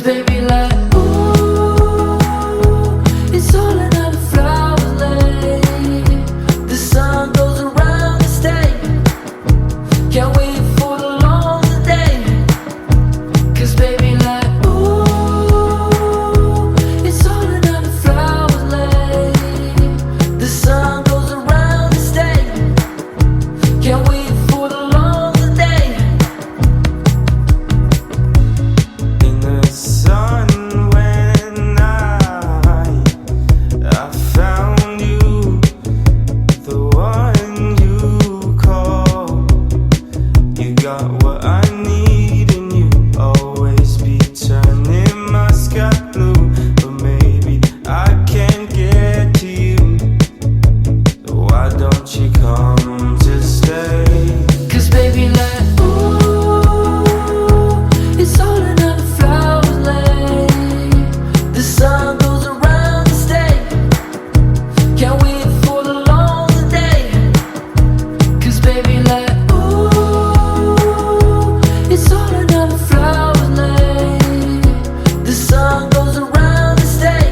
baby, like, ooh, it's all another flower lane. The sun goes around and stay. Can't wait for the longer day. Cause baby, like, ooh, it's all another flower lane. The sun goes around and stay. Can't wait for the longer day. In the sun when I found you, the one you call. You got what I need and you always be turning my sky blue. But maybe I can't get to you. Why don't you come to stay? Cause baby, like, ooh, it's all another flower lane. The sun goes around and stay. Can't wait for the longer day. Cause baby, like, ooh, it's all another flower lane. The sun goes around and stay.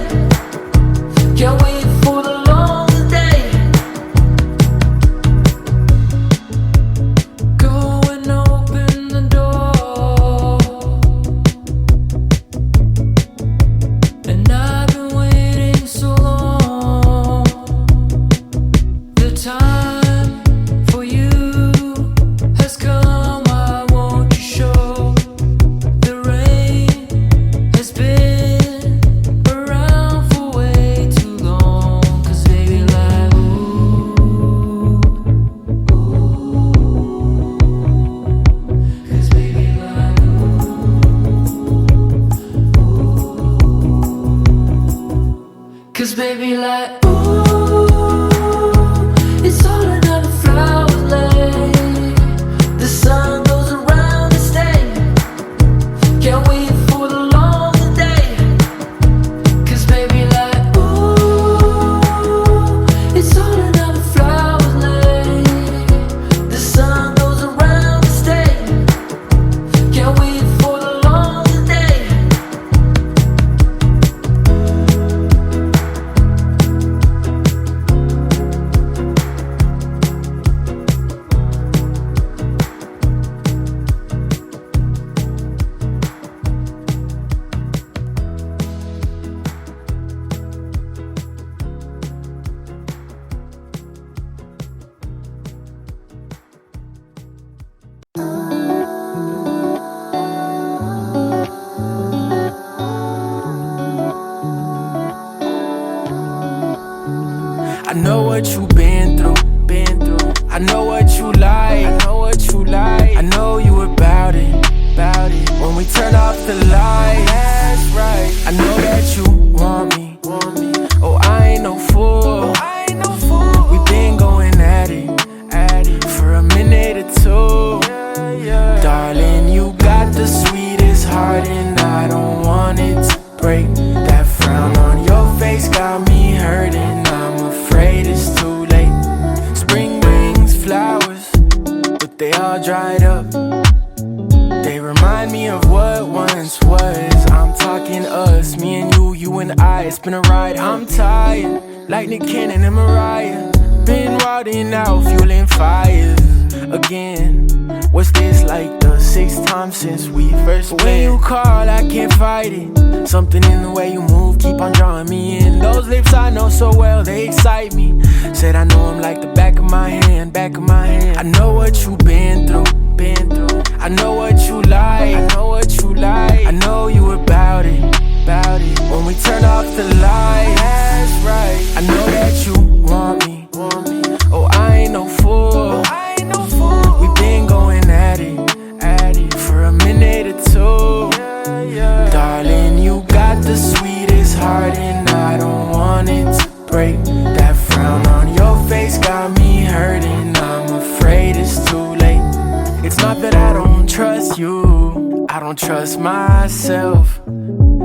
Can't wait for the longer day. Go and open the door. And I've been waiting so long. The time for you has come. I want you show. The rain has been around for way too long. Cause baby, like, ooh, cause baby, like, cause baby, like, ooh, it's all another flower lane. The sun goes around and stay. Can't wait for the longer day. Cause baby, like, ooh, it's all another flower lane. The sun goes around and stay. Can't wait for the longer day. I know what you've been through. I know what you like. I know you about it. When we turn off the light, that's right. I know that you want me. Oh, I ain't no fool. We been going at it for a minute or two. Darling, you got the sweetest heart and I don't want it to break. That frown on your face got me hurting. I'm afraid it's too late. Spring brings flowers, but they all dried up. They remind me of what once was. I'm talking us, me and you and I. It's been a ride, I'm tired. Like Nick Cannon and Mariah. Been riding out, fueling fires again. What's this, like the 6th time since we first met? When you call, I can't fight it. Something in the way you move, keep on drawing me in. Those lips I know so well, they excite me. Said I know them like the back of my hand. I know what you've been through. I know what you like. I know you about it. When we turn off the light, that's right. I know that you want me. Oh, I ain't no fool. We been going at it for a minute or two. Darling, you got the sweetest heart and I don't want it to break. That frown on your face got me hurting. I'm afraid it's too late. It's not that I don't trust you, I don't trust myself.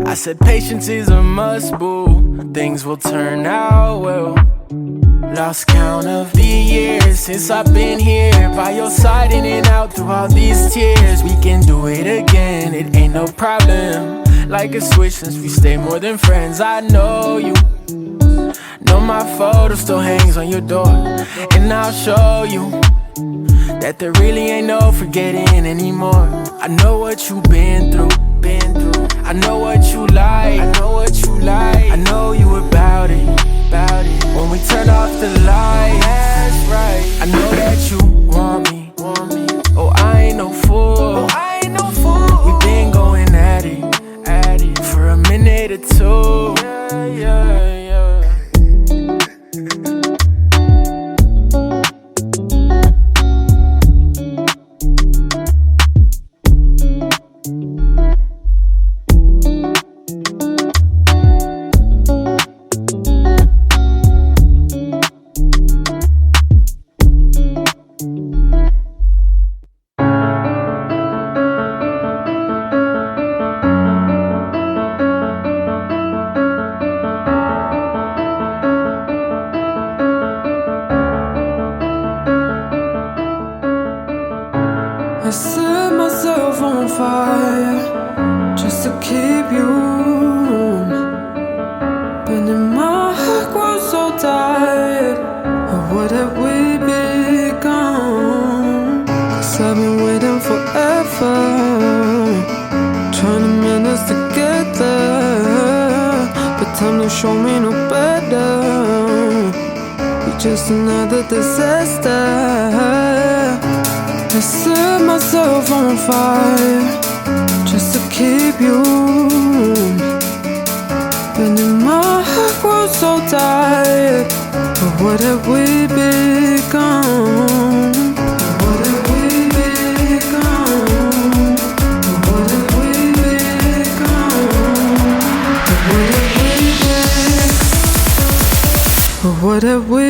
I said patience is a must, boo. Things will turn out well. Lost count of the years since I've been here by your side, in and out through all these tears. We can do it again, it ain't no problem. like a switch since we stay more than friends. I know you. Know my photo still hangs on your door, and I'll show you that there really ain't no forgetting anymore. I know what you've been through. I know what you like. I know you about it. When we turn off the lights, that's right. I know that you want me. Oh, I ain't no fool. We've been going at it for a minute or two. Yeah. I set myself on fire just to keep you warm. But in my heart grows so tired of what have we become? 'Cause I've been waiting forever, trying to manage together, but time to show me no better. You're just another disaster. I set myself on fire just to keep you warm. But in my heart grows so tired. But what have we become? What have we become? What have we become? What have we become? What have we